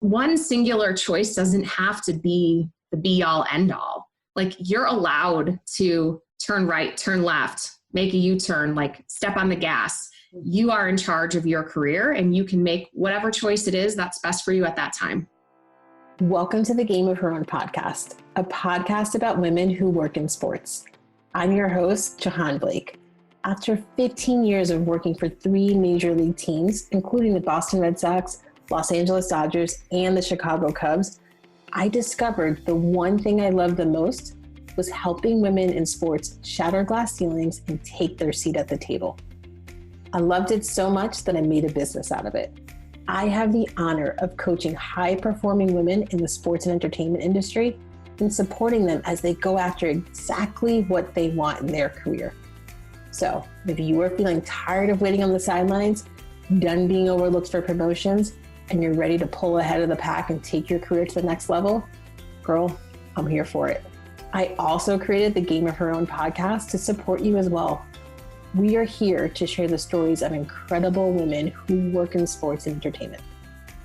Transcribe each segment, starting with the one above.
one singular choice doesn't have to be the be all end all. Like, you're allowed to turn right, turn left, make a U-turn, like step on the gas. You are in charge of your career and you can make whatever choice it is that's best for you at that time. Welcome to the Game of Her Own podcast, a podcast about women who work in sports. I'm your host, Jahaan. After 15 years of working for 3 major league teams, including the Boston Red Sox, Los Angeles Dodgers, and the Chicago Cubs, I discovered the one thing I loved the most was helping women in sports shatter glass ceilings and take their seat at the table. I loved it so much that I made a business out of it. I have the honor of coaching high-performing women in the sports and entertainment industry and supporting them as they go after exactly what they want in their career. So if you are feeling tired of waiting on the sidelines, done being overlooked for promotions, and you're ready to pull ahead of the pack and take your career to the next level, girl, I'm here for it. I also created the Game of Her Own podcast to support you as well. We are here to share the stories of incredible women who work in sports and entertainment.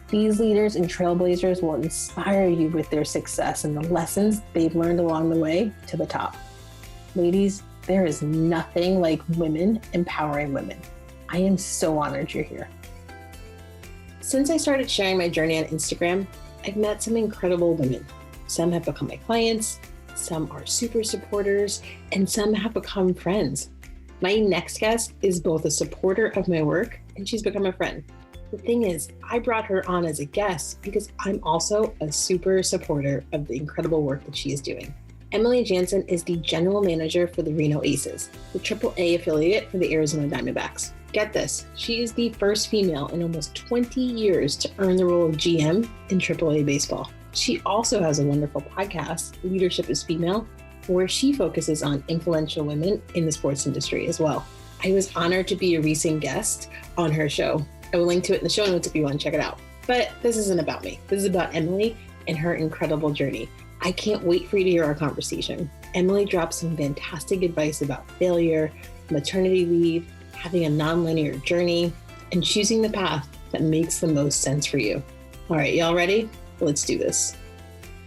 These leaders and trailblazers will inspire you with their success and the lessons they've learned along the way to the top. Ladies, there is nothing like women empowering women. I am so honored you're here. Since I started sharing my journey on Instagram, I've met some incredible women. Some have become my clients, some are super supporters, and some have become friends. My next guest is both a supporter of my work and she's become a friend. The thing is, I brought her on as a guest because I'm also a super supporter of the incredible work that she is doing. Emily Jaenson is the general manager for the Reno Aces, the AAA affiliate for the Arizona Diamondbacks. Get this, she is the first female in almost 20 years to earn the role of GM in AAA baseball. She also has a wonderful podcast, Leadership is Female, where she focuses on influential women in the sports industry as well. I was honored to be a recent guest on her show. I will link to it in the show notes if you want to check it out. But this isn't about me. This is about Emily and her incredible journey. I can't wait for you to hear our conversation. Emily drops some fantastic advice about failure, maternity leave, having a non-linear journey, and choosing the path that makes the most sense for you. All right, y'all ready? Let's do this.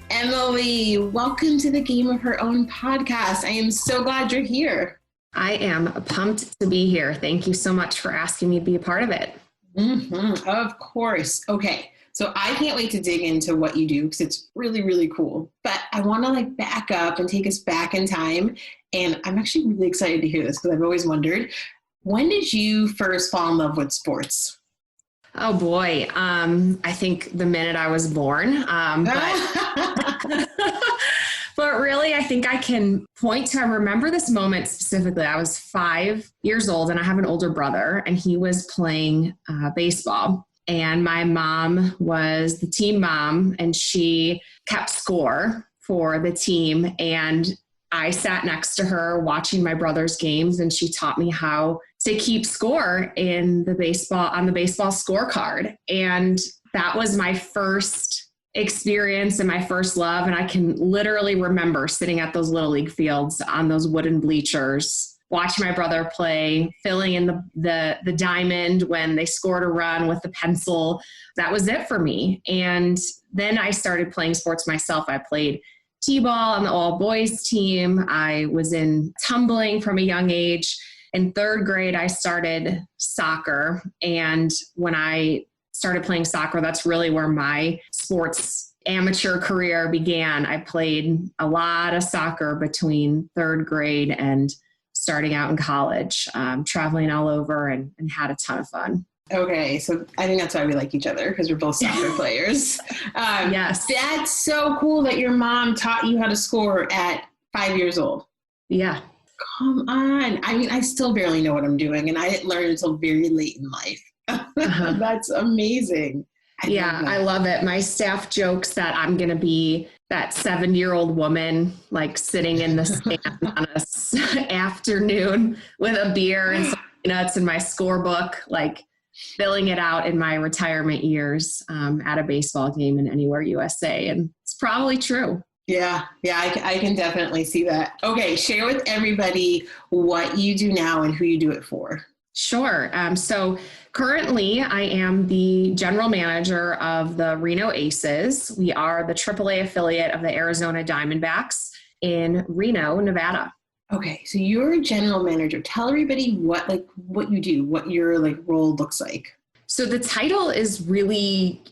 Emily, welcome to the Game of Her Own podcast. I am so glad you're here. I am pumped to be here. Thank you so much for asking me to be a part of it. Of course. Okay. So I can't wait to dig into what you do because it's really, really cool. But I want to back up and take us back in time. And I'm actually really excited to hear this because I've always wondered, when did you first fall in love with sports? Oh boy. I think the minute I was born, but really I think I can point to, I remember this moment specifically. I was 5 years old and I have an older brother and he was playing baseball. And my mom was the team mom and she kept score for the team. And I sat next to her watching my brother's games and she taught me how to keep score on the baseball scorecard. And that was my first experience and my first love. And I can literally remember sitting at those little league fields on those wooden bleachers, watching my brother play, filling in the diamond when they scored a run with the pencil. That was it for me. And then I started playing sports myself. I played t-ball on the all boys team. I was in tumbling from a young age. In 3rd grade, I started soccer. And when I started playing soccer, that's really where my sports amateur career began. I played a lot of soccer between 3rd grade and starting out in college, traveling all over and had a ton of fun. Okay, so I think that's why we like each other, because we're both soccer players. Yes. That's so cool that your mom taught you how to score at 5 years old. Yeah. Come on. I mean, I still barely know what I'm doing, and I didn't learn until very late in life. That's amazing. I love it. My staff jokes that I'm going to be that 7-year-old woman, sitting in the stand on a afternoon with a beer and some peanuts in my scorebook, filling it out in my retirement years at a baseball game in Anywhere USA. And it's probably true. Yeah, I can definitely see that. Okay, share with everybody what you do now and who you do it for. Sure. So Currently, I am the general manager of the Reno Aces. We are the AAA affiliate of the Arizona Diamondbacks in Reno, Nevada. Okay, so you're a general manager. Tell everybody what you do, what your role looks like. So the title is really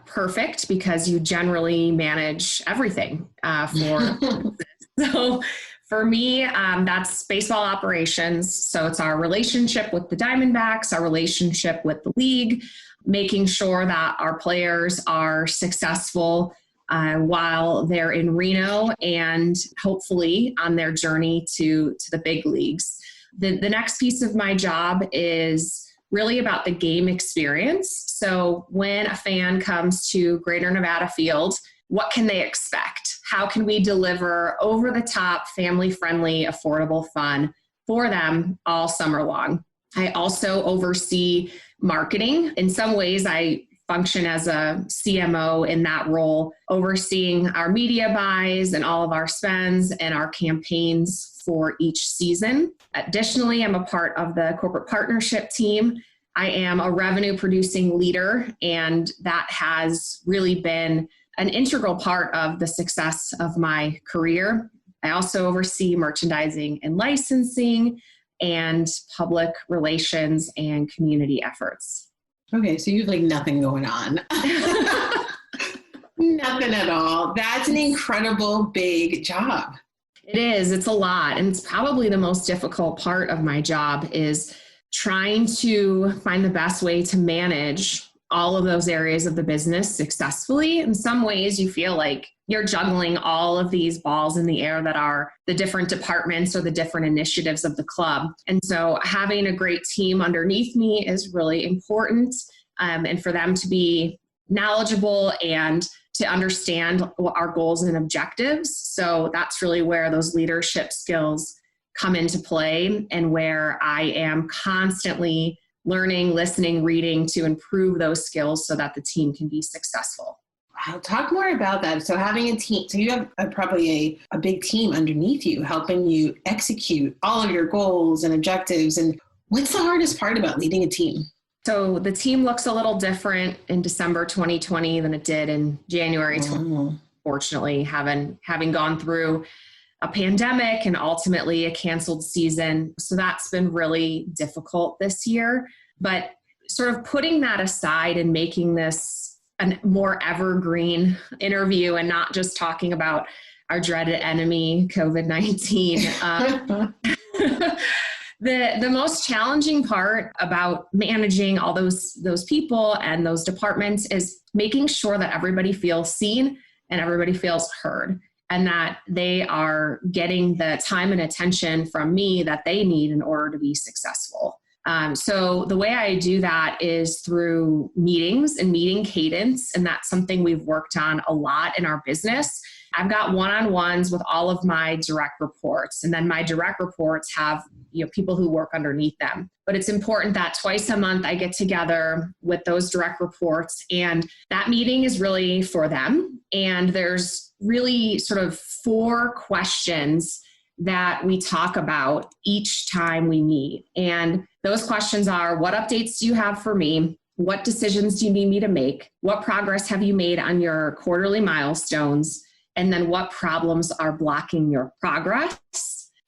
perfect because you generally manage everything for. So for me, that's baseball operations. So it's our relationship with the Diamondbacks, our relationship with the league, making sure that our players are successful while they're in Reno and hopefully on their journey to the big leagues. The next piece of my job is really about the game experience. So when a fan comes to Greater Nevada Field, what can they expect? How can we deliver over-the-top, family-friendly, affordable fun for them all summer long? I also oversee marketing. In some ways, I function as a CMO in that role, overseeing our media buys and all of our spends and our campaigns for each season. Additionally, I'm a part of the corporate partnership team. I am a revenue producing leader, and that has really been an integral part of the success of my career. I also oversee merchandising and licensing and public relations and community efforts. Okay, so you have nothing going on. Nothing at all. That's an incredible big job. It is. It's a lot. And it's probably the most difficult part of my job is trying to find the best way to manage all of those areas of the business successfully. In some ways, you feel like you're juggling all of these balls in the air that are the different departments or the different initiatives of the club. And so having a great team underneath me is really important, and for them to be knowledgeable and to understand our goals and objectives. So that's really where those leadership skills come into play, and where I am constantly learning, listening, reading to improve those skills so that the team can be successful. Wow, talk more about that. So having a team, so you have probably a big team underneath you helping you execute all of your goals and objectives. And what's the hardest part about leading a team? So the team looks a little different in December 2020 than it did in January 2020, fortunately, having gone through a pandemic and ultimately a canceled season. So that's been really difficult this year. But sort of putting that aside and making this a more evergreen interview and not just talking about our dreaded enemy, COVID-19. The most challenging part about managing all those people and those departments is making sure that everybody feels seen and everybody feels heard, and that they are getting the time and attention from me that they need in order to be successful. So the way I do that is through meetings and meeting cadence, and that's something we've worked on a lot in our business. I've got one-on-ones with all of my direct reports, and then my direct reports have people who work underneath them. But it's important that twice a month I get together with those direct reports, and that meeting is really for them. And there's really sort of 4 questions that we talk about each time we meet. And those questions are: what updates do you have for me? What decisions do you need me to make? What progress have you made on your quarterly milestones? And then what problems are blocking your progress?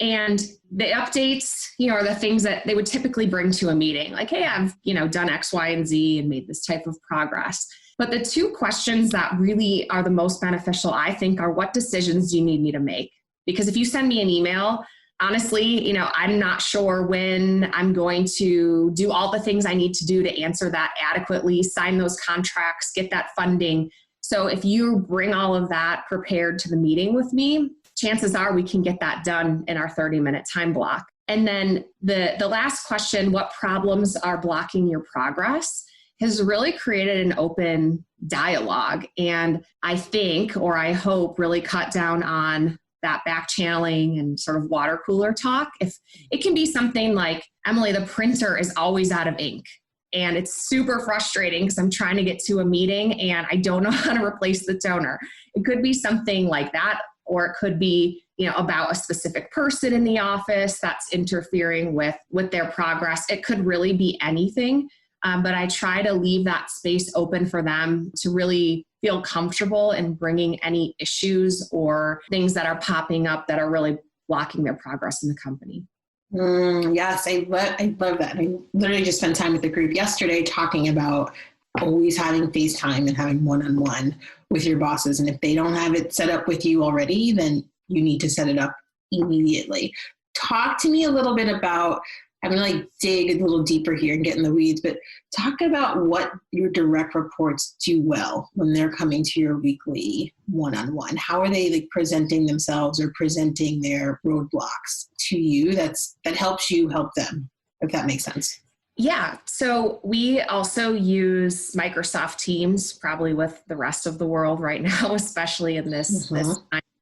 And the updates, are the things that they would typically bring to a meeting. Like, hey, I've, done X, Y, and Z and made this type of progress. But the 2 questions that really are the most beneficial, I think, are: what decisions do you need me to make? Because if you send me an email, honestly, I'm not sure when I'm going to do all the things I need to do to answer that adequately, sign those contracts, get that funding. So if you bring all of that prepared to the meeting with me, chances are we can get that done in our 30-minute time block. And then the last question, what problems are blocking your progress, has really created an open dialogue. And I think, or I hope, really cut down on that back channeling and sort of water cooler talk. If it can be something like, Emily, the printer is always out of ink, and it's super frustrating because I'm trying to get to a meeting and I don't know how to replace the toner. It could be something like that, or it could be, about a specific person in the office that's interfering with their progress. It could really be anything. But I try to leave that space open for them to really feel comfortable in bringing any issues or things that are popping up that are really blocking their progress in the company. Yes, I love that. I literally just spent time with the group yesterday talking about always having FaceTime and having one-on-one with your bosses. And if they don't have it set up with you already, then you need to set it up immediately. Talk to me a little bit about, I'm going to like dig a little deeper here and get in the weeds, but talk about what your direct reports do well when they're coming to your weekly one-on-one. How are they like presenting themselves or presenting their roadblocks to you that helps you help them, if that makes sense? Yeah. So we also use Microsoft Teams, probably with the rest of the world right now, especially in this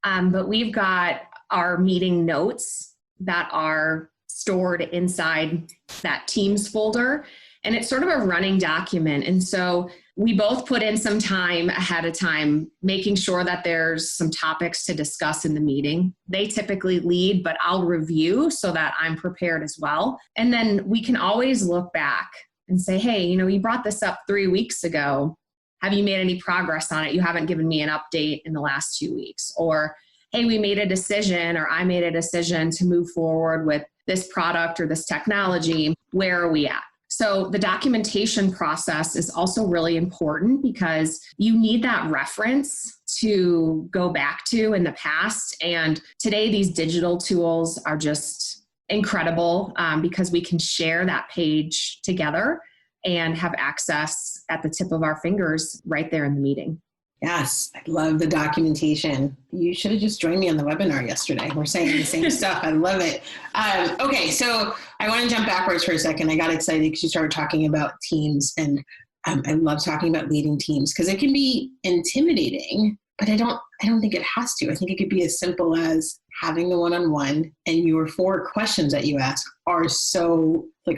time. But we've got our meeting notes that are stored inside that Teams folder. And it's sort of a running document. And so we both put in some time ahead of time, making sure that there's some topics to discuss in the meeting. They typically lead, but I'll review so that I'm prepared as well. And then we can always look back and say, hey, you brought this up 3 weeks ago. Have you made any progress on it? You haven't given me an update in the last 2 weeks. Or, hey, we made a decision, or I made a decision to move forward with this product or this technology. Where are we at? So the documentation process is also really important because you need that reference to go back to in the past. And today, these digital tools are just incredible because we can share that page together and have access at the tip of our fingers right there in the meeting. Yes, I love the documentation. You should have just joined me on the webinar yesterday. We're saying the same stuff. I love it. Okay, so I want to jump backwards for a second. I got excited because you started talking about teams, and I love talking about leading teams because it can be intimidating, but I don't think it has to. I think it could be as simple as having the one-on-one, and your 4 questions that you ask are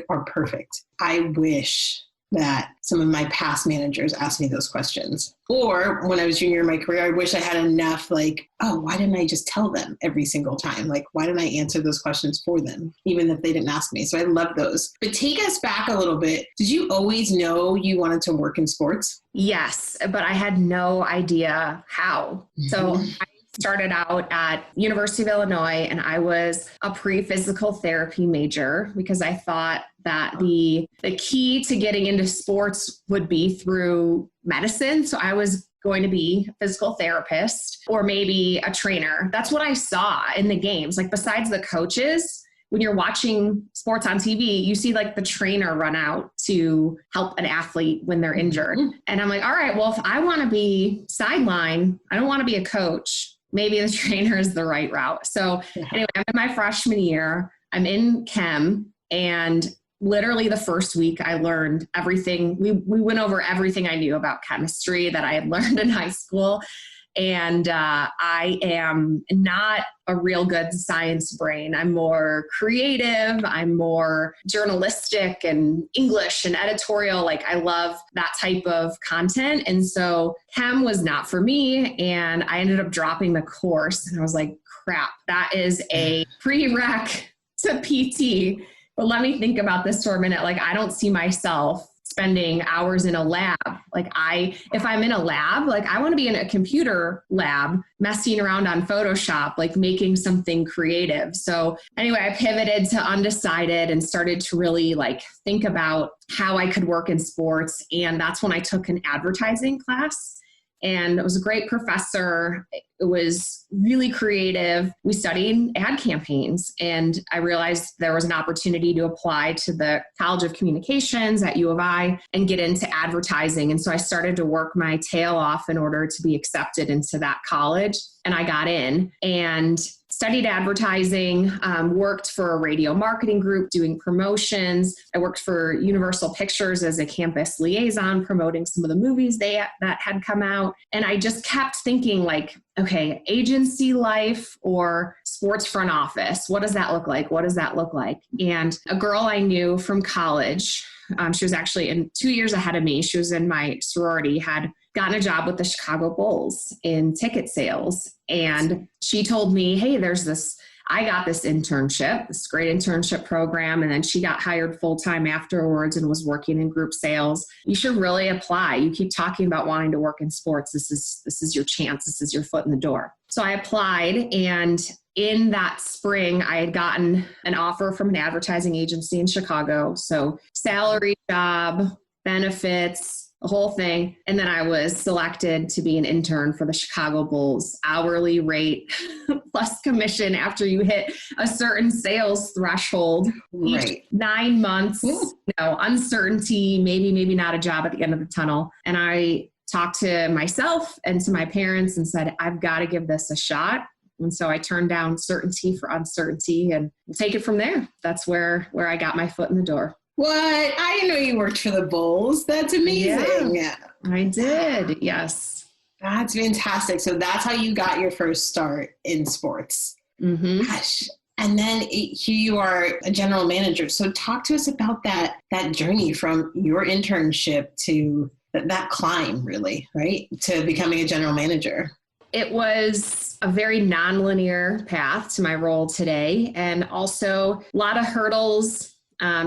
are perfect. I wish that some of my past managers asked me those questions. Or when I was junior in my career, I wish I had enough why didn't I just tell them every single time? Why didn't I answer those questions for them, even if they didn't ask me? So I love those. But take us back a little bit. Did you always know you wanted to work in sports? Yes, but I had no idea how. So I started out at University of Illinois, and I was a pre-physical therapy major because I thought that the key to getting into sports would be through medicine. So I was going to be a physical therapist or maybe a trainer. That's what I saw in the games. Besides the coaches, when you're watching sports on TV, you see the trainer run out to help an athlete when they're injured. And I'm like, all right, well, if I want to be sideline, I don't want to be a coach. Maybe the trainer is the right route. So anyway, I'm in my freshman year. I'm in chem, and literally the first week I learned everything. We went over everything I knew about chemistry that I had learned in high school. And I am not a real good science brain. I'm more creative. I'm more journalistic and English and editorial. I love that type of content. And so chem was not for me. And I ended up dropping the course. And I was like, crap, that is a prereq to PT. But let me think about this for a minute. I don't see myself spending hours in a lab. If I'm in a lab, I want to be in a computer lab, messing around on Photoshop, making something creative. So anyway, I pivoted to undecided and started to really think about how I could work in sports. And that's when I took an advertising class. And it was a great professor. It was really creative. We studied ad campaigns, and I realized there was an opportunity to apply to the College of Communications at U of I and get into advertising. And so I started to work my tail off in order to be accepted into that college. And I got in and studied advertising, worked for a radio marketing group doing promotions. I worked for Universal Pictures as a campus liaison, promoting some of the movies that had come out. And I just kept thinking okay, agency life or sports front office, what does that look like? What does that look like? And a girl I knew from college, she was actually 2 years ahead of me. She was in my sorority, had gotten a job with the Chicago Bulls in ticket sales. And she told me, hey, there's this I got this internship, this great internship program, and then she got hired full-time afterwards and was working in group sales. You should really apply. You keep talking about wanting to work in sports. This is your chance. This is your foot in the door. So I applied, and in that spring, I had gotten an offer from an advertising agency in Chicago. So salary, job, benefits, the whole thing. And then I was selected to be an intern for the Chicago Bulls, hourly rate plus commission after you hit a certain sales threshold. Right. Each 9 months, uncertainty, maybe not a job at the end of the tunnel. And I talked to myself and to my parents and said, I've got to give this a shot. And so I turned down certainty for uncertainty, and we'll take it from there. That's where I got my foot in the door. What? I didn't know you worked for the Bulls. That's amazing. Yeah, I did. Yes. That's fantastic. So that's how you got your first start in sports. Mm-hmm. Gosh. And then here you are a general manager. So talk to us about that journey from your internship to that climb, really, right? To becoming a general manager. It was a very nonlinear path to my role today, and also a lot of hurdles,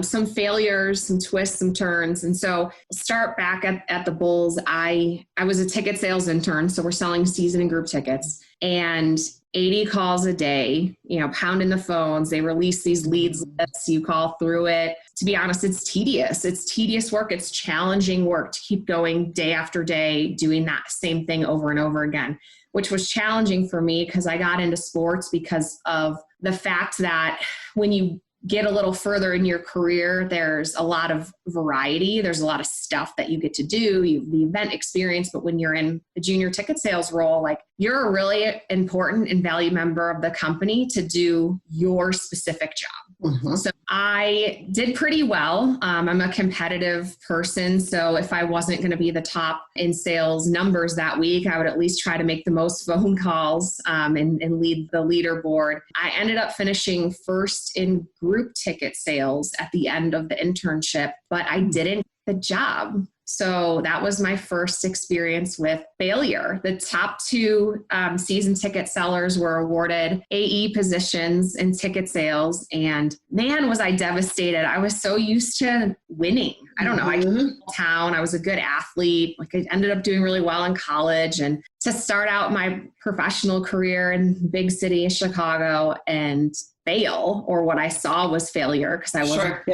some failures, some twists, some turns. And so start back at the Bulls. I was a ticket sales intern. So we're selling season and group tickets, and 80 calls a day, pounding the phones. They release these leads lists. You call through it. To be honest, it's tedious. It's tedious work. It's challenging work to keep going day after day, doing that same thing over and over again, which was challenging for me because I got into sports because of the fact that when you get a little further in your career, there's a lot of variety. There's a lot of stuff that you get to do. You have the event experience, but when you're in a junior ticket sales role, like you're a really important and valued member of the company to do your specific job. Mm-hmm. So I did pretty well. I'm a competitive person. So if I wasn't going to be the top in sales numbers that week, I would at least try to make the most phone calls and lead the leaderboard. I ended up finishing first in group ticket sales at the end of the internship, but I didn't get the job. So that was my first experience with failure. The top two season ticket sellers were awarded AE positions in ticket sales. And man, was I devastated. I was so used to winning. I don't know. I came from town. I was a good athlete. Like I ended up doing really well in college. And to start out my professional career in big city of Chicago and fail, or what I saw was failure because I wasn't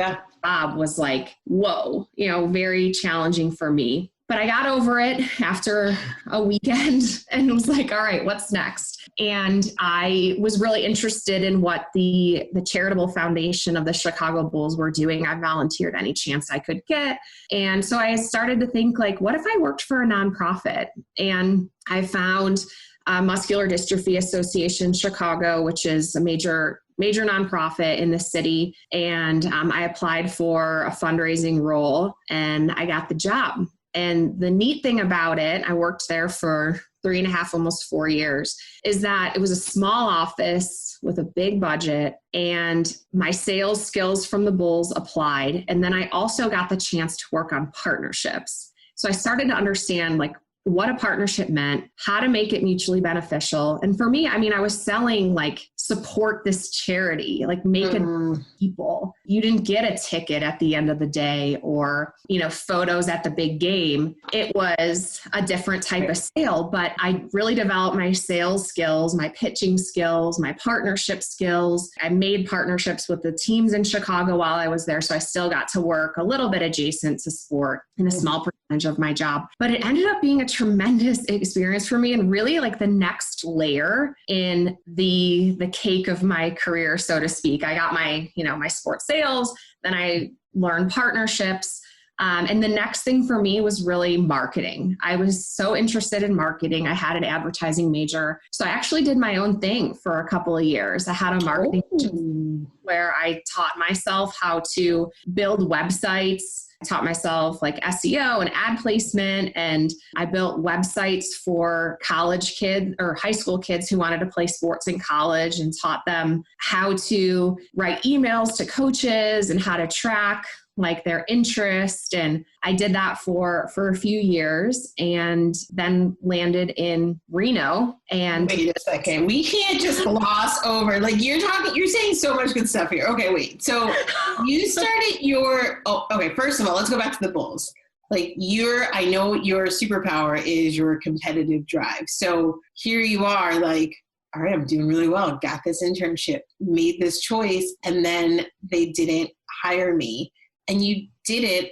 job was like, whoa, very challenging for me. But I got over it after a weekend and was like, all right, what's next? And I was really interested in what the charitable foundation of the Chicago Bulls were doing. I volunteered any chance I could get. And so I started to think like, what if I worked for a nonprofit? And I found Muscular Dystrophy Association Chicago, which is a major nonprofit in the city. And I applied for a fundraising role and I got the job. And the neat thing about it, I worked there for 3.5, almost 4 years, is that it was a small office with a big budget and my sales skills from the Bulls applied. And then I also got the chance to work on partnerships. So I started to understand like what a partnership meant, how to make it mutually beneficial. And for me, I was selling like support this charity, like make it people. You didn't get a ticket at the end of the day or, photos at the big game. It was a different type of sale, but I really developed my sales skills, my pitching skills, my partnership skills. I made partnerships with the teams in Chicago while I was there. So I still got to work a little bit adjacent to sport in a small percentage of my job, but it ended up being a tremendous experience for me and really like the next layer in the cake of my career, so to speak. I got my, my sports sales, then I learned partnerships. And the next thing for me was really marketing. I was so interested in marketing. I had an advertising major. So I actually did my own thing for a couple of years. I had a marketing where I taught myself how to build websites. I taught myself like SEO and ad placement, and I built websites for college kids or high school kids who wanted to play sports in college and taught them how to write emails to coaches and how to track like their interest. And I did that for a few years and then landed in Reno. And wait a second, we can't just gloss over, like you're saying so much good stuff here. Okay, wait. So you started first of all, let's go back to the Bulls. Like I know your superpower is your competitive drive. So here you are like, all right, I'm doing really well. Got this internship, made this choice, and then they didn't hire me. And you didn't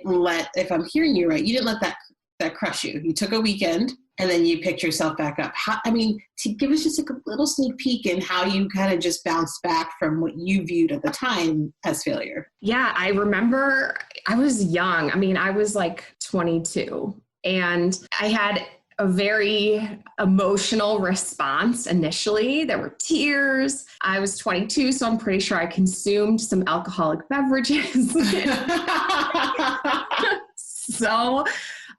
if I'm hearing you right, you didn't let that crush you. You took a weekend and then you picked yourself back up. To give us just like a little sneak peek in how you kind of just bounced back from what you viewed at the time as failure. Yeah, I remember I was young. I was like 22 and I had a very emotional response initially. There were tears. I was 22, so I'm pretty sure I consumed some alcoholic beverages. So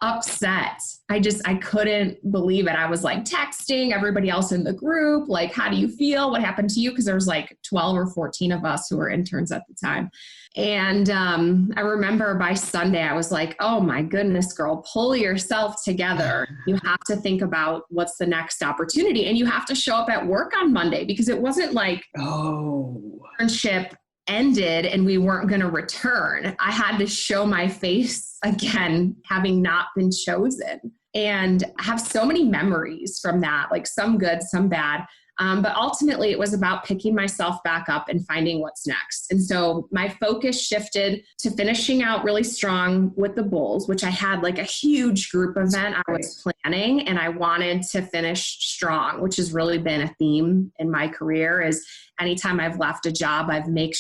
upset. I couldn't believe it. I was like texting everybody else in the group, like, how do you feel? What happened to you? Because there was like 12 or 14 of us who were interns at the time. And I remember by Sunday, I was like, oh my goodness, girl, pull yourself together. You have to think about what's the next opportunity. And you have to show up at work on Monday, because it wasn't like, internship ended and we weren't going to return. I had to show my face again, having not been chosen. And I have so many memories from that, like some good, some bad. But ultimately, it was about picking myself back up and finding what's next. And so my focus shifted to finishing out really strong with the Bulls, which I had like a huge group event I was planning, and I wanted to finish strong, which has really been a theme in my career. Is anytime I've left a job, I've made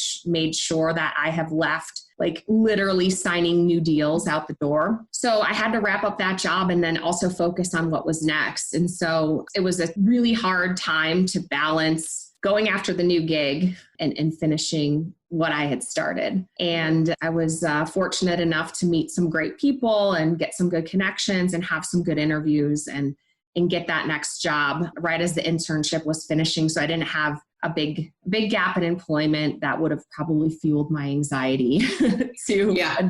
sure that I have left like literally signing new deals out the door. So I had to wrap up that job and then also focus on what was next. And so it was a really hard time to balance going after the new gig and finishing what I had started. And I was fortunate enough to meet some great people and get some good connections and have some good interviews and get that next job right as the internship was finishing. So I didn't have a big gap in employment that would have probably fueled my anxiety too. Yeah.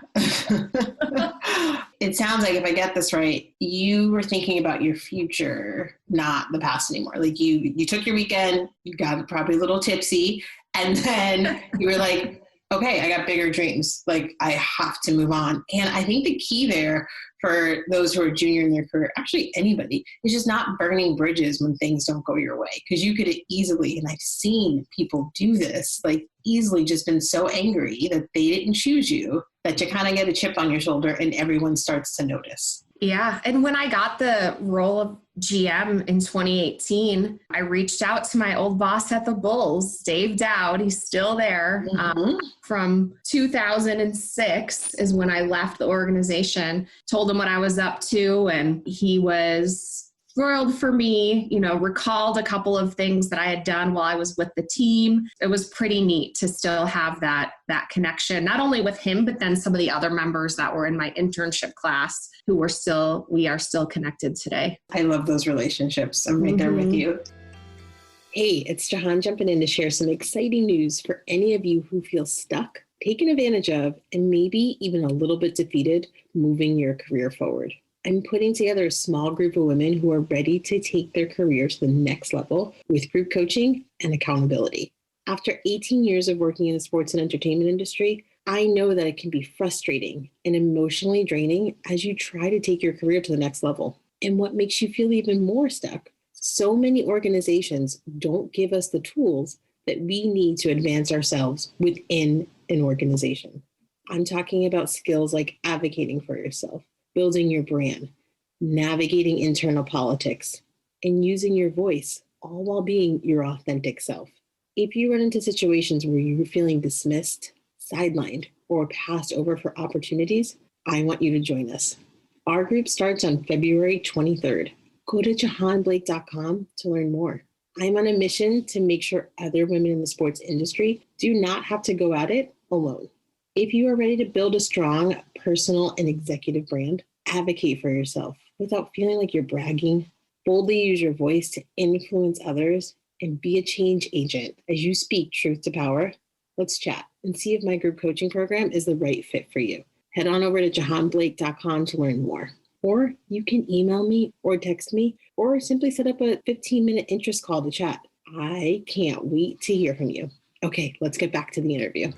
It sounds like, if I get this right, you were thinking about your future, not the past anymore. Like you took your weekend, you got probably a little tipsy, and then you were like, okay, I got bigger dreams. Like I have to move on. And I think the key there for those who are junior in their career, actually anybody, is just not burning bridges when things don't go your way. Because you could easily, and I've seen people do this, like easily just been so angry that they didn't choose you, that you kind of get a chip on your shoulder and everyone starts to notice. Yeah. And when I got the role of GM in 2018, I reached out to my old boss at the Bulls, Dave Dowd. He's still there. From 2006 is when I left the organization, told him what I was up to, and he was thrilled for me, recalled a couple of things that I had done while I was with the team. It was pretty neat to still have that connection, not only with him, but then some of the other members that were in my internship class who we are still connected today. I love those relationships. I'm right there with you. Hey, it's Jahaan jumping in to share some exciting news for any of you who feel stuck, taken advantage of, and maybe even a little bit defeated moving your career forward. I'm putting together a small group of women who are ready to take their career to the next level with group coaching and accountability. After 18 years of working in the sports and entertainment industry, I know that it can be frustrating and emotionally draining as you try to take your career to the next level. And what makes you feel even more stuck? So many organizations don't give us the tools that we need to advance ourselves within an organization. I'm talking about skills like advocating for yourself, building your brand, navigating internal politics, and using your voice, all while being your authentic self. If you run into situations where you're feeling dismissed, sidelined, or passed over for opportunities, I want you to join us. Our group starts on February 23rd. Go to jahanblake.com to learn more. I'm on a mission to make sure other women in the sports industry do not have to go at it alone. If you are ready to build a strong personal and executive brand, advocate for yourself without feeling like you're bragging, boldly use your voice to influence others, and be a change agent as you speak truth to power, let's chat and see if my group coaching program is the right fit for you. Head on over to jahanblake.com to learn more. Or you can email me or text me or simply set up a 15-minute interest call to chat. I can't wait to hear from you. Okay, let's get back to the interview.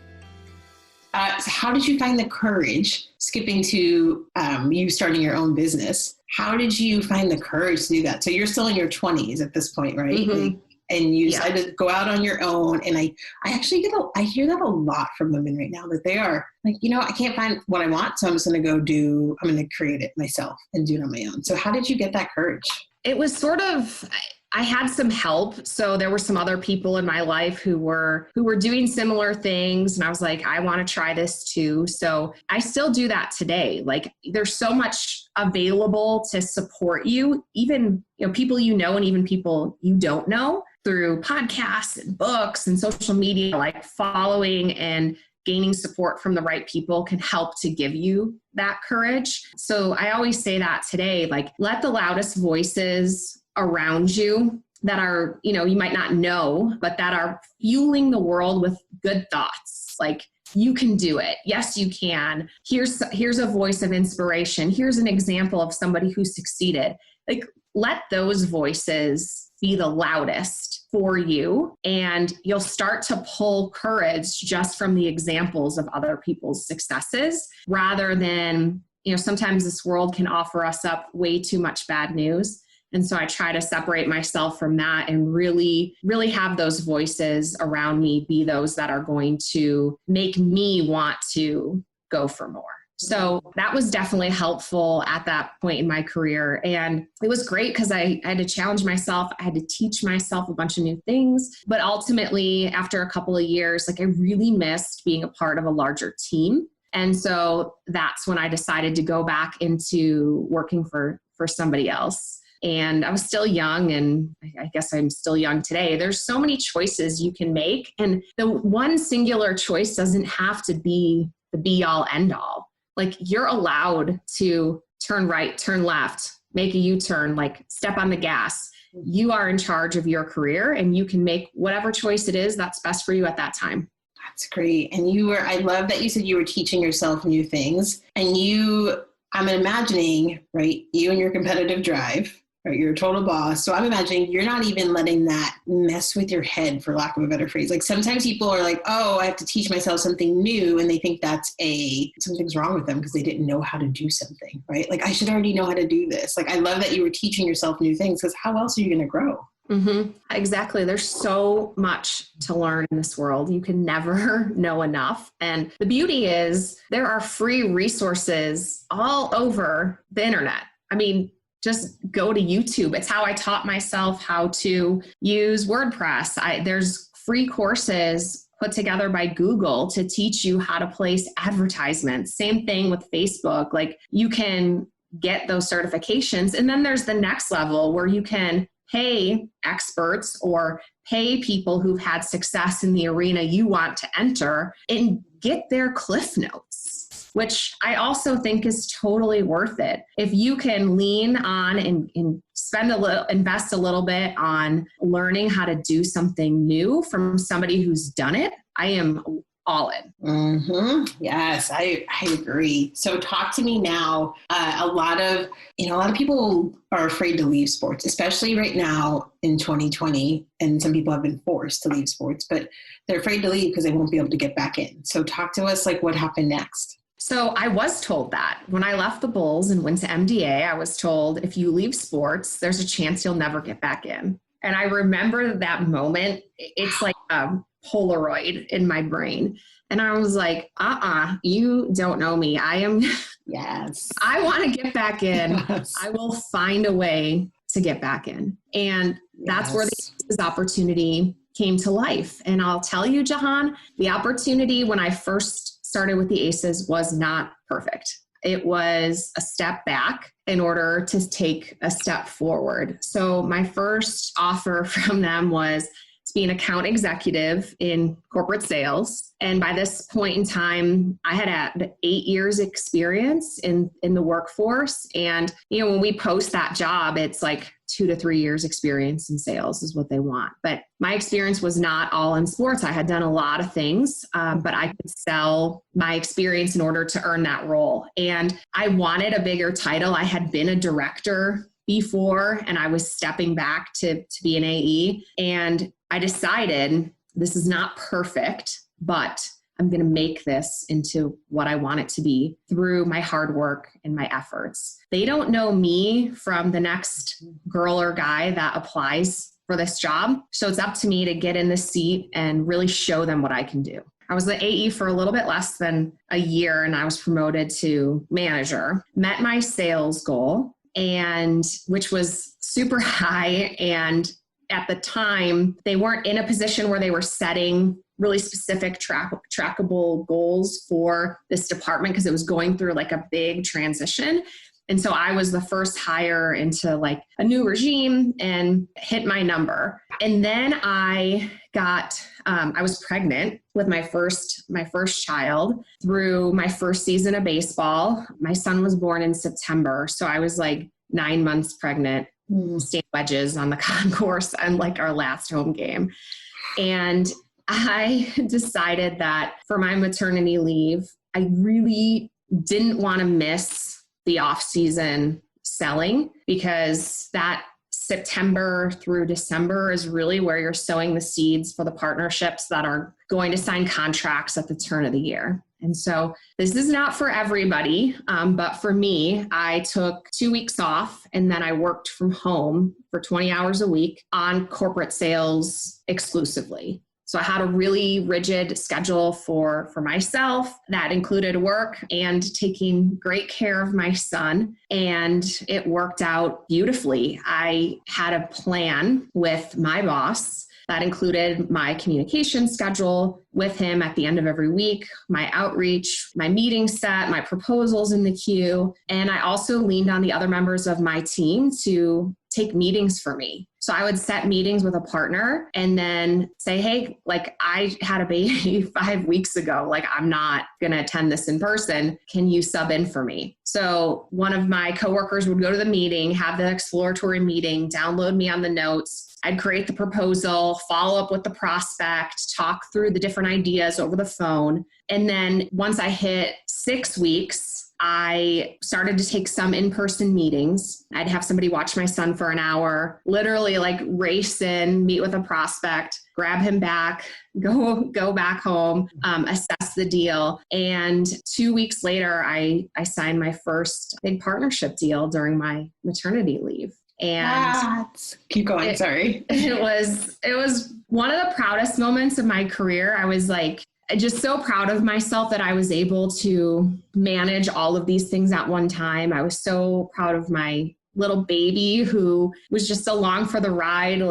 So how did you find the courage, skipping to you starting your own business? How did you find the courage to do that? So you're still in your 20s at this point, right? Mm-hmm. And you decided to go out on your own. And I actually I hear that a lot from women right now, that they are like, I can't find what I want, so I'm just going to I'm going to create it myself and do it on my own. So how did you get that courage? It was I had some help. So there were some other people in my life who were doing similar things. And I was like, I want to try this too. So I still do that today. Like, there's so much available to support you, even, people and even people you don't know, through podcasts and books and social media. Like, following and gaining support from the right people can help to give you that courage. So I always say that today, like, let the loudest voices around you that are, you might not know, but that are fueling the world with good thoughts. Like, you can do it. Yes, you can. Here's a voice of inspiration. Here's an example of somebody who succeeded. Like, let those voices be the loudest for you, and you'll start to pull courage just from the examples of other people's successes, rather than, sometimes this world can offer us up way too much bad news. And so I try to separate myself from that and really, really have those voices around me be those that are going to make me want to go for more. So that was definitely helpful at that point in my career. And it was great because I had to challenge myself. I had to teach myself a bunch of new things. But ultimately, after a couple of years, I really missed being a part of a larger team. And so that's when I decided to go back into working for somebody else. And I was still young, and I guess I'm still young today. There's so many choices you can make. And the one singular choice doesn't have to be the be all end all. Like, you're allowed to turn right, turn left, make a U-turn, step on the gas. You are in charge of your career, and you can make whatever choice it is that's best for you at that time. That's great. And I love that you said you were teaching yourself new things. And I'm imagining, right, you and your competitive drive, right, you're a total boss. So I'm imagining you're not even letting that mess with your head, for lack of a better phrase. Like, sometimes people are like, oh, I have to teach myself something new. And they think something's wrong with them because they didn't know how to do something, right? Like, I should already know how to do this. Like, I love that you were teaching yourself new things, because how else are you going to grow? Mm-hmm. Exactly. There's so much to learn in this world. You can never know enough. And the beauty is there are free resources all over the internet. I mean, just go to YouTube. It's how I taught myself how to use WordPress. There's free courses put together by Google to teach you how to place advertisements. Same thing with Facebook. Like, you can get those certifications. And then there's the next level where you can pay experts or pay people who've had success in the arena you want to enter and get their cliff notes, which I also think is totally worth it. If you can lean on and invest a little bit on learning how to do something new from somebody who's done it, I am all in. Mm-hmm. Yes, I agree. So talk to me now. A lot of people are afraid to leave sports, especially right now in 2020. And some people have been forced to leave sports, but they're afraid to leave because they won't be able to get back in. So talk to us, what happened next? So I was told that when I left the Bulls and went to MDA, I was told, if you leave sports, there's a chance you'll never get back in. And I remember that moment. It's like a Polaroid in my brain. And I was like, you don't know me. Yes. I want to get back in. Yes. I will find a way to get back in. And that's where this opportunity came to life. And I'll tell you, Jahaan, the opportunity when I first started with the Aces was not perfect. It was a step back in order to take a step forward. So my first offer from them was to be an account executive in corporate sales. And by this point in time, I had 8 years experience in the workforce. And, when we post that job, it's like 2 to 3 years experience in sales is what they want. But my experience was not all in sports. I had done a lot of things, but I could sell my experience in order to earn that role. And I wanted a bigger title. I had been a director before, and I was stepping back to be an AE. And I decided this is not perfect, but I'm going to make this into what I want it to be through my hard work and my efforts. They don't know me from the next girl or guy that applies for this job. So it's up to me to get in the seat and really show them what I can do. I was the AE for a little bit less than a year, and I was promoted to manager, met my sales goal, and which was super high. And at the time, they weren't in a position where they were setting really specific trackable goals for this department because it was going through like a big transition. And so I was the first hire into like a new regime and hit my number. And then I was pregnant with my first child through my first season of baseball. My son was born in September. So I was like 9 months pregnant, stand wedges on the concourse on like our last home game. And I decided that for my maternity leave, I really didn't want to miss the off-season selling, because that September through December is really where you're sowing the seeds for the partnerships that are going to sign contracts at the turn of the year. And so this is not for everybody, but for me, I took 2 weeks off and then I worked from home for 20 hours a week on corporate sales exclusively. So I had a really rigid schedule for myself that included work and taking great care of my son. And it worked out beautifully. I had a plan with my boss that included my communication schedule with him at the end of every week, my outreach, my meeting set, my proposals in the queue. And I also leaned on the other members of my team to take meetings for me. So I would set meetings with a partner and then say, hey, like I had a baby 5 weeks ago, like I'm not going to attend this in person. Can you sub in for me? So one of my coworkers would go to the meeting, have the exploratory meeting, download me on the notes. I'd create the proposal, follow up with the prospect, talk through the different ideas over the phone. And then once I hit 6 weeks, I started to take some in-person meetings. I'd have somebody watch my son for an hour, literally like race in, meet with a prospect, grab him back, go back home, assess the deal. And 2 weeks later, I signed my first big partnership deal during my maternity leave. And keep going. Sorry. It was one of the proudest moments of my career. I was like, just so proud of myself that I was able to manage all of these things at one time. I was so proud of my little baby who was just along for the ride,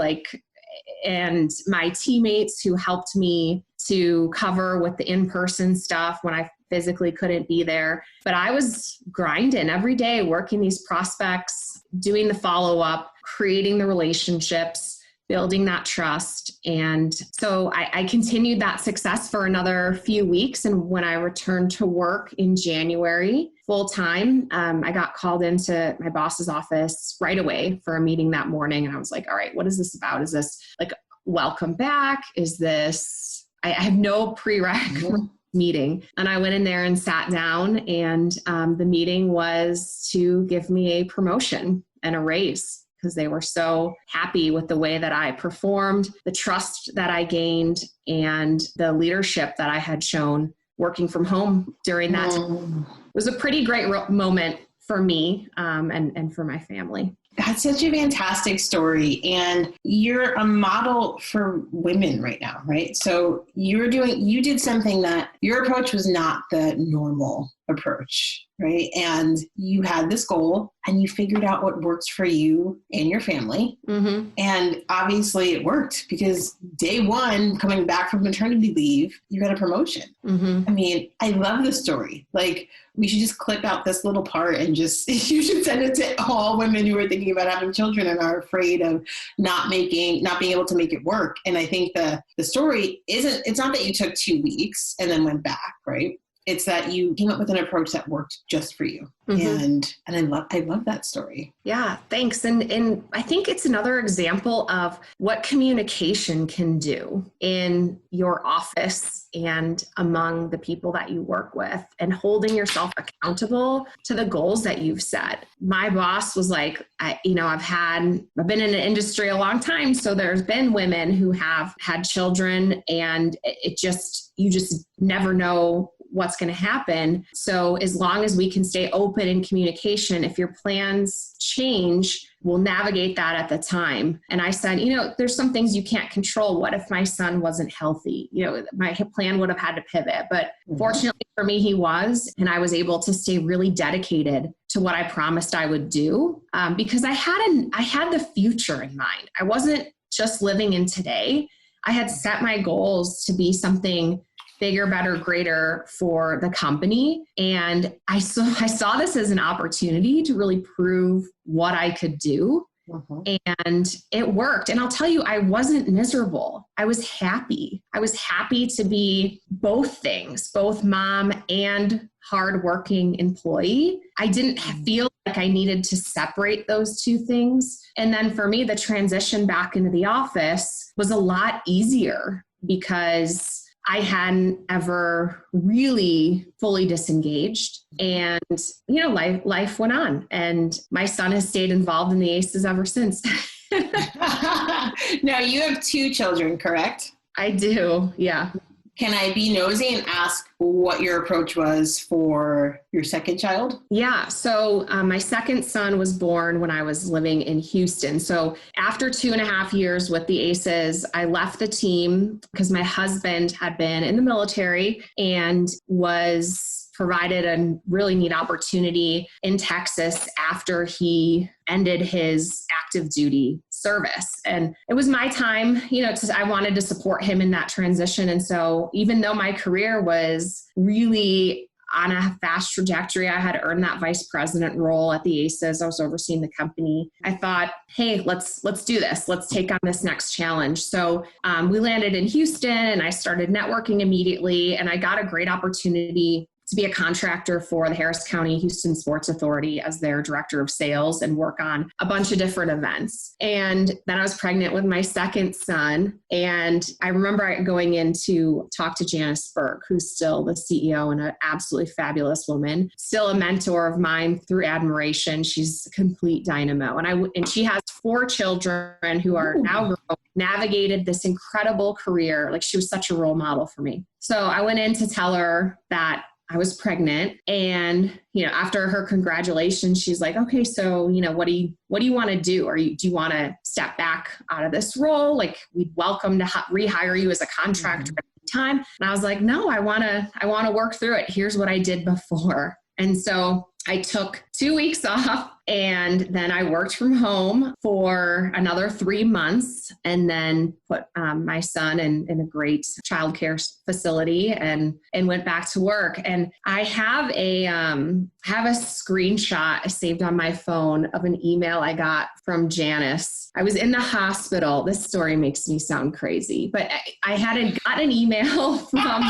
and my teammates who helped me to cover with the in-person stuff when I physically couldn't be there. But I was grinding every day, working these prospects, doing the follow-up, creating the relationships, building that trust. And so I continued that success for another few weeks. And when I returned to work in January full time, I got called into my boss's office right away for a meeting that morning. And I was like, all right, what is this about? Is this like, welcome back? Is this, I have no prereq meeting. And I went in there and sat down, and the meeting was to give me a promotion and a raise, because they were so happy with the way that I performed, the trust that I gained, and the leadership that I had shown working from home during that time. It was a pretty great moment for me and for my family. That's such a fantastic story. And you're a model for women right now, right? So you did something that your approach was not the normal approach, right? And you had this goal and you figured out what works for you and your family. Mm-hmm. And obviously it worked, because day one, coming back from maternity leave, you got a promotion. Mm-hmm. I mean, I love this story. Like, we should just clip out this little part and you should send it to all women who are thinking about having children and are afraid of not being able to make it work. And I think the story it's not that you took 2 weeks and then went back, right? It's that you came up with an approach that worked just for you. And I love that story. Yeah, thanks. And I think it's another example of what communication can do in your office and among the people that you work with, and holding yourself accountable to the goals that you've set. My boss was like, I've been in the industry a long time. So there's been women who have had children, and you just never know what's going to happen. So as long as we can stay open in communication, if your plans change, we'll navigate that at the time. And I said, there's some things you can't control. What if my son wasn't healthy? My plan would have had to pivot, but fortunately for me, he was, and I was able to stay really dedicated to what I promised I would do, because I had the future in mind. I wasn't just living in today. I had set my goals to be something bigger, better, greater for the company. And I saw this as an opportunity to really prove what I could do. And it worked. And I'll tell you, I wasn't miserable. I was happy. I was happy to be both things, both mom and hardworking employee. I didn't feel like I needed to separate those two things. And then for me, the transition back into the office was a lot easier because I hadn't ever really fully disengaged, and, life went on, and my son has stayed involved in the Aces ever since. Now, you have 2 children, correct? I do. Yeah. Can I be nosy and ask what your approach was for your second child? Yeah. So my second son was born when I was living in Houston. So after 2.5 years with the Aces, I left the team because my husband had been in the military and was provided a really neat opportunity in Texas after he ended his active duty service. And it was my time, I wanted to support him in that transition. And so even though my career was really on a fast trajectory, I had earned that vice president role at the Aces. I was overseeing the company. I thought, hey, let's do this. Let's take on this next challenge. So we landed in Houston, and I started networking immediately, and I got a great opportunity to be a contractor for the Harris County Houston Sports Authority as their director of sales and work on a bunch of different events. And then I was pregnant with my second son. And I remember going in to talk to Jaenson.The, who's still the CEO and an absolutely fabulous woman, still a mentor of mine through admiration. She's a complete dynamo. And she has 4 children who are now grown, navigated this incredible career. Like, she was such a role model for me. So I went in to tell her that I was pregnant, and, after her congratulations, she's like, okay, so, what do you want to do? Do you want to step back out of this role? Like, we'd welcome to rehire you as a contractor at the time. And I was like, no, I want to work through it. Here's what I did before. And so I took 2 weeks off, and then I worked from home for another 3 months, and then put my son in a great childcare facility and went back to work. And I have a screenshot saved on my phone of an email I got from Janice. I was in the hospital. This story makes me sound crazy, but I had got an email from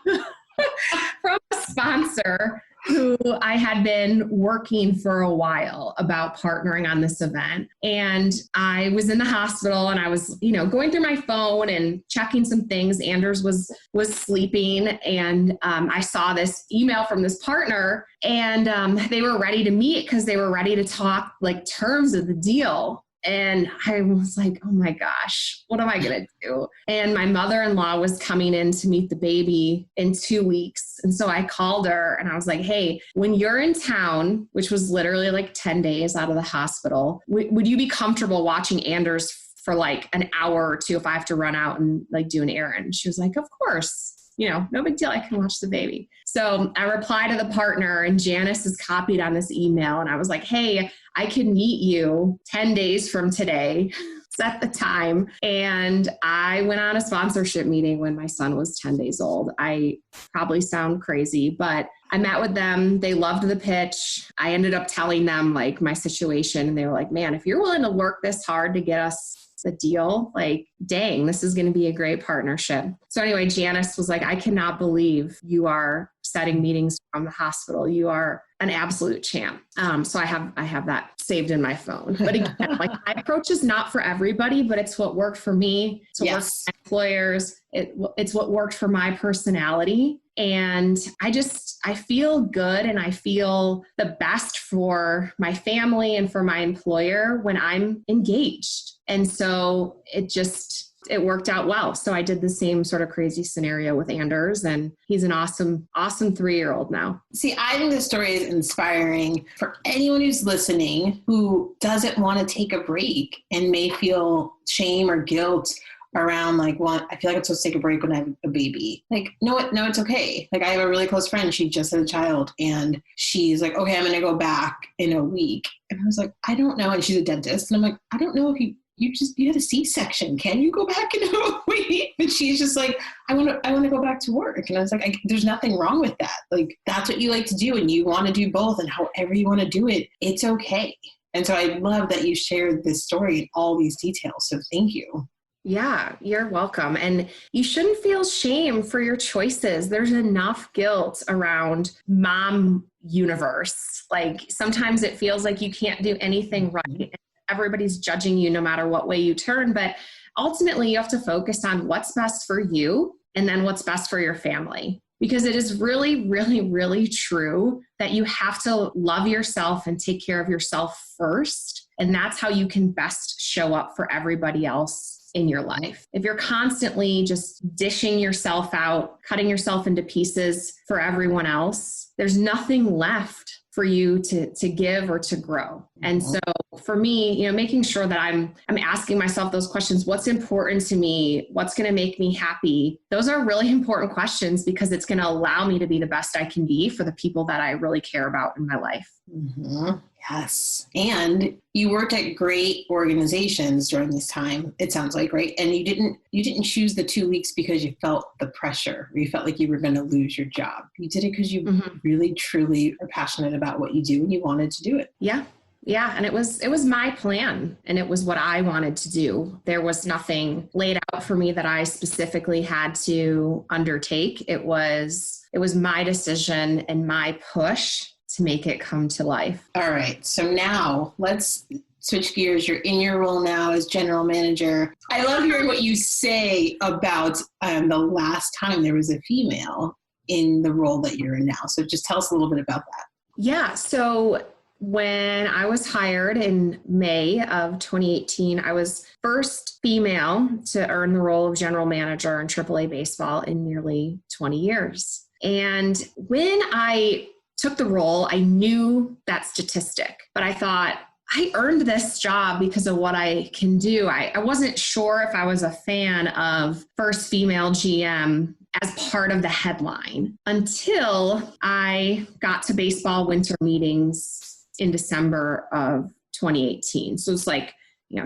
a sponsor who I had been working for a while about partnering on this event. And I was in the hospital, and I was, going through my phone and checking some things. Anders was sleeping, and I saw this email from this partner, and they were ready to meet because they were ready to talk like terms of the deal. And I was like, oh my gosh, what am I going to do? And my mother-in-law was coming in to meet the baby in 2 weeks. And so I called her, and I was like, hey, when you're in town, which was literally like 10 days out of the hospital, would you be comfortable watching Anders for like an hour or 2 if I have to run out and like do an errand? She was like, of course. No big deal. I can watch the baby. So I replied to the partner, and Janice is copied on this email. And I was like, hey, I can meet you 10 days from today. Set the time. And I went on a sponsorship meeting when my son was 10 days old. I probably sound crazy, but I met with them. They loved the pitch. I ended up telling them like my situation, and they were like, man, if you're willing to work this hard to get us the deal. Like, dang, this is going to be a great partnership. So anyway, Janice was like, I cannot believe you are setting meetings from the hospital. You are an absolute champ. So I have that saved in my phone. But again, like, my approach is not for everybody, but it's what worked for me. It's what worked for my employers. It's what worked for my personality. And I feel good and I feel the best for my family and for my employer when I'm engaged. And so it worked out well. So I did the same sort of crazy scenario with Anders, and he's an awesome 3-year-old now. See, I think this story is inspiring for anyone who's listening who doesn't want to take a break and may feel shame or guilt around like, well, I feel like I'm supposed to take a break when I have a baby. Like, no, it's okay. Like, I have a really close friend. She just had a child and she's like, okay, I'm going to go back in a week. And I was like, I don't know. And she's a dentist. And I'm like, I don't know if you had a C-section. Can you go back in a week? But she's just like, I want to go back to work. And I was like, there's nothing wrong with that. Like, that's what you like to do and you want to do both, and however you want to do it, it's okay. And so I love that you shared this story in all these details. So thank you. Yeah, you're welcome. And you shouldn't feel shame for your choices. There's enough guilt around mom universe. Like, sometimes it feels like you can't do anything right. Everybody's judging you no matter what way you turn. But ultimately, you have to focus on what's best for you and then what's best for your family. Because it is really, really, really true that you have to love yourself and take care of yourself first. And that's how you can best show up for everybody else in your life. If you're constantly just dishing yourself out, cutting yourself into pieces for everyone else, there's nothing left for you to give or to grow. And so for me, making sure that I'm asking myself those questions, what's important to me? What's going to make me happy? Those are really important questions because it's going to allow me to be the best I can be for the people that I really care about in my life. Mm-hmm. Yes. And you worked at great organizations during this time, it sounds like, right? And you didn't choose the 2 weeks because you felt the pressure or you felt like you were going to lose your job. You did it because you really, truly are passionate about what you do and you wanted to do it. Yeah. Yeah. And it was my plan and it was what I wanted to do. There was nothing laid out for me that I specifically had to undertake. It was my decision and my push to make it come to life. All right. So now let's switch gears. You're in your role now as general manager. I love hearing what you say about the last time there was a female in the role that you're in now. So just tell us a little bit about that. Yeah. So when I was hired in May of 2018, I was first female to earn the role of general manager in AAA baseball in nearly 20 years. And when I took the role, I knew that statistic, but I thought, I earned this job because of what I can do. I wasn't sure if I was a fan of first female GM as part of the headline until I got to baseball winter meetings in December of 2018. So it's like,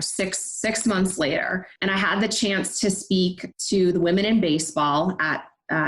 6 months later. And I had the chance to speak to the women in baseball at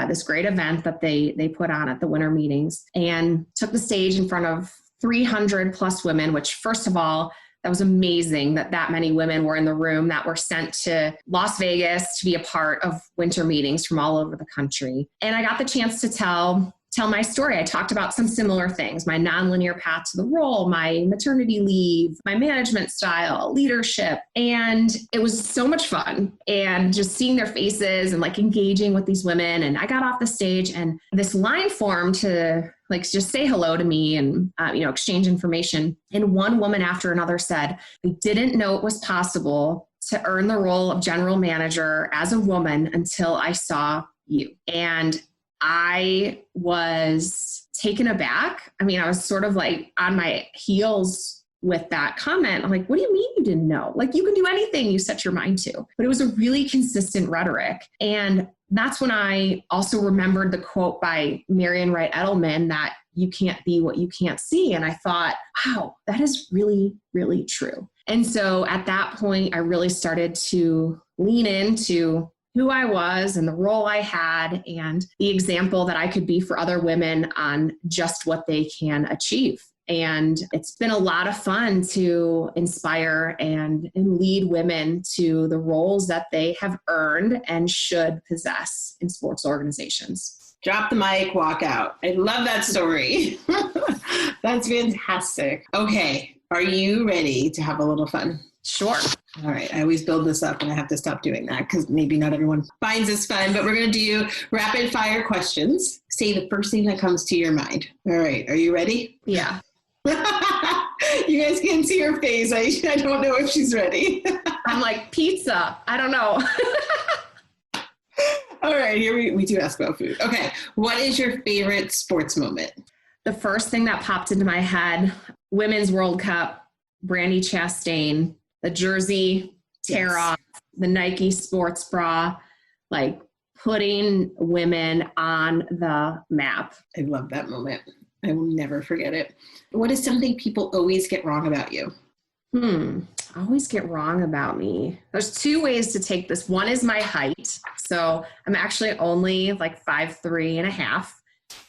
this great event that they put on at the winter meetings, and took the stage in front of 300 plus women, which, first of all, that was amazing that many women were in the room that were sent to Las Vegas to be a part of winter meetings from all over the country. And I got the chance to tell my story. I talked about some similar things, my nonlinear path to the role, my maternity leave, my management style, leadership. And it was so much fun. And just seeing their faces and like engaging with these women. And I got off the stage and this line formed to like just say hello to me and, exchange information. And one woman after another said, I didn't know it was possible to earn the role of general manager as a woman until I saw you. And I was taken aback. I mean, I was sort of like on my heels with that comment. I'm like, what do you mean you didn't know? Like, you can do anything you set your mind to. But it was a really consistent rhetoric. And that's when I also remembered the quote by Marian Wright Edelman that you can't be what you can't see. And I thought, wow, that is really, really true. And so at that point, I really started to lean into who I was and the role I had and the example that I could be for other women on just what they can achieve. And it's been a lot of fun to inspire and lead women to the roles that they have earned and should possess in sports organizations. Drop the mic, walk out. I love that story. That's fantastic. Okay. Are you ready to have a little fun? Sure. All right. I always build this up and I have to stop doing that because maybe not everyone finds this fun, but we're going to do rapid fire questions. Say the first thing that comes to your mind. All right. Are you ready? Yeah. You guys can't see her face. I don't know if she's ready. I'm like, pizza. I don't know. All right. Here we do ask about food. Okay. What is your favorite sports moment? The first thing that popped into my head, Women's World Cup, Brandi Chastain, the jersey tear off, the Nike sports bra, like putting women on the map. I love that moment. I will never forget it. What is something people always get wrong about you? Always get wrong about me. There's two ways to take this. One is my height. So I'm actually only like 5'3.5",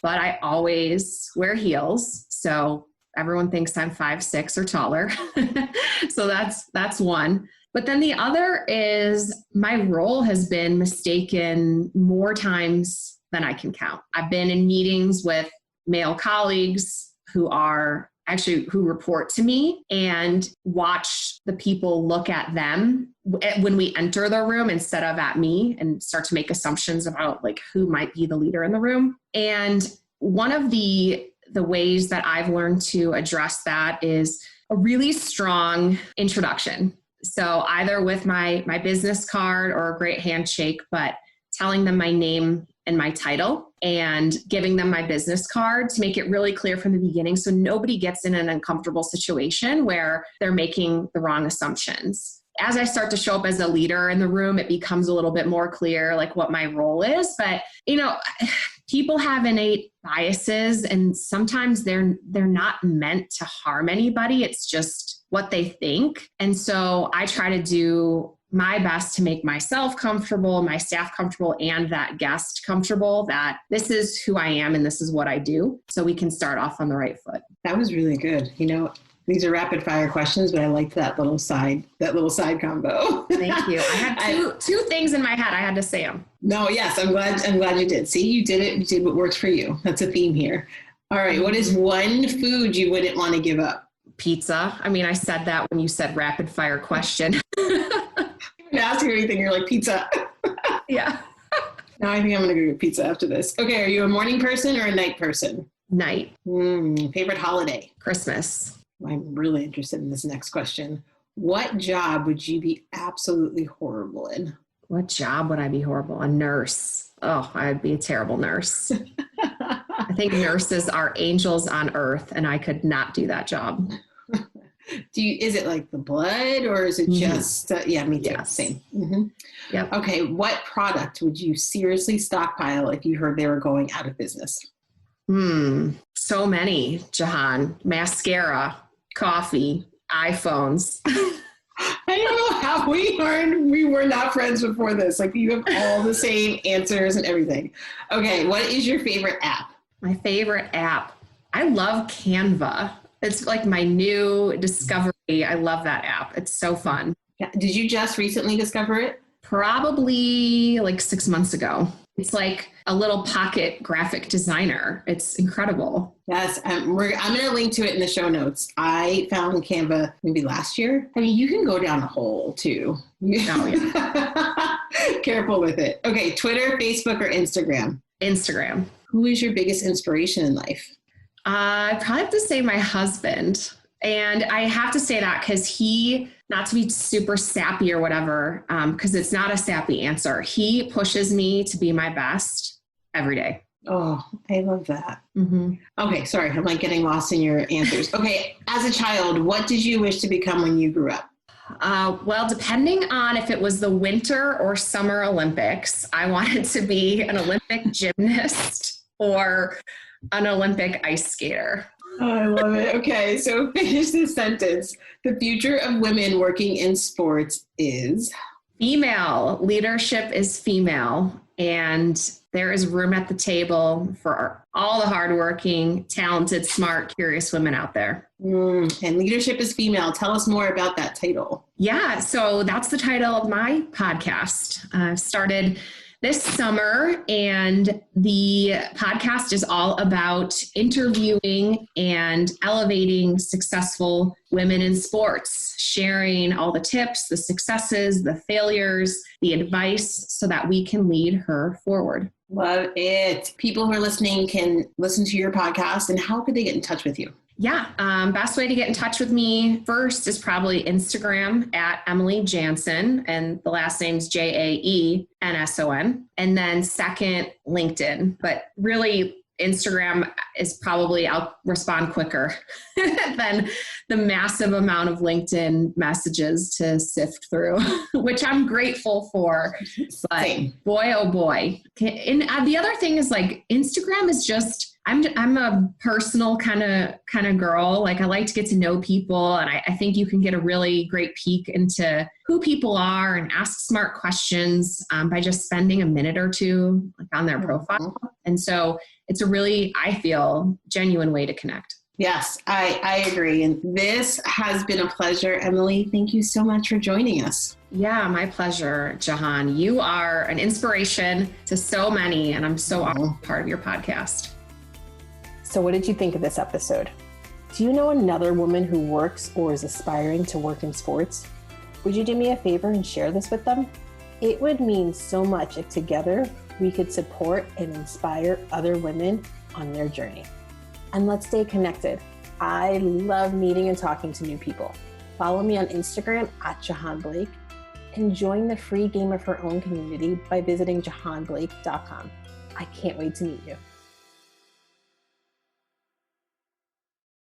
but I always wear heels. So everyone thinks I'm 5'6" or taller. So that's one. But then the other is my role has been mistaken more times than I can count. I've been in meetings with male colleagues who report to me and watch the people look at them when we enter the room instead of at me and start to make assumptions about like who might be the leader in the room. And one of the ways that I've learned to address that is a really strong introduction. So either with my business card or a great handshake, but telling them my name and my title and giving them my business card to make it really clear from the beginning so nobody gets in an uncomfortable situation where they're making the wrong assumptions. As I start to show up as a leader in the room, it becomes a little bit more clear like what my role is. But, people have innate biases and sometimes they're not meant to harm anybody. It's just what they think. And so I try to do my best to make myself comfortable, my staff comfortable, and that guest comfortable, that this is who I am and this is what I do. So we can start off on the right foot. That was really good. These are rapid fire questions, but I liked that little side combo. Thank you. I had two things in my head. I had to say them. No, yes, I'm glad you did. See, you did it. You did what works for you. That's a theme here. All right. What is one food you wouldn't want to give up? Pizza. I mean, I said that when you said rapid fire question. I didn't ask you anything. You're like pizza. Yeah. Now I think I'm going to go get pizza after this. Okay. Are you a morning person or a night person? Night. Favorite holiday? Christmas. I'm really interested in this next question. What job would you be absolutely horrible in? What job would I be horrible? A nurse. Oh, I'd be a terrible nurse. I think nurses are angels on earth and I could not do that job. Is it like the blood or is it just, yeah, me too. Yes. Same. Mm-hmm. Yep. Okay. What product would you seriously stockpile if you heard they were going out of business? So many, Jahaan. Mascara, coffee, iPhones. I don't know how we were not friends before this. Like you have all the same answers and everything. Okay. What is your favorite app? My favorite app. I love Canva. It's like my new discovery. I love that app. It's so fun. Yeah. Did you just recently discover it? Probably like 6 months ago. It's like a little pocket graphic designer. It's incredible. Yes. I'm going to link to it in the show notes. I found Canva maybe last year. I mean, you can go down a hole too. Oh, yeah. Careful with it. Okay. Twitter, Facebook, or Instagram? Instagram. Who is your biggest inspiration in life? I probably have to say my husband. And I have to say that because he, not to be super sappy or whatever, because it's not a sappy answer. He pushes me to be my best every day. Oh, I love that. Mm-hmm. Okay. Sorry. I'm like getting lost in your answers. Okay. As a child, what did you wish to become when you grew up? Well, depending on if it was the Winter or Summer Olympics, I wanted to be an Olympic gymnast or an Olympic ice skater. Oh, I love it. Okay, so finish this sentence. The future of women working in sports is? Female. Leadership is female. and there is room at the table for all the hardworking, talented, smart, curious women out there. And leadership is female. Tell us more about that title. Yeah, so that's the title of my podcast. I've started this summer, and the podcast is all about interviewing and elevating successful women in sports, sharing all the tips, the successes, the failures, the advice, so that we can lead her forward. Love it. People who are listening can listen to your podcast, and how could they get in touch with you? Yeah, best way to get in touch with me first is probably Instagram at Emily Jaenson, and the last name's Jaenson. And then second, LinkedIn. But really, Instagram is probably, I'll respond quicker than the massive amount of LinkedIn messages to sift through, which I'm grateful for. But boy, oh boy. And the other thing is, like, Instagram is just, I'm a personal kind of girl. Like, I like to get to know people, and I think you can get a really great peek into who people are and ask smart questions by just spending a minute or two, like, on their profile. And so it's a really, I feel, genuine way to connect. Yes, I agree. And this has been a pleasure. Emily, thank you so much for joining us. Yeah, my pleasure, Jahaan. You are an inspiration to so many, and I'm so honored to be part of your podcast. So what did you think of this episode? Do you know another woman who works or is aspiring to work in sports? Would you do me a favor and share this with them? It would mean so much if together we could support and inspire other women on their journey. And let's stay connected. I love meeting and talking to new people. Follow me on Instagram at Jahaan and join the free Game of Her Own community by visiting jahanblake.com. I can't wait to meet you.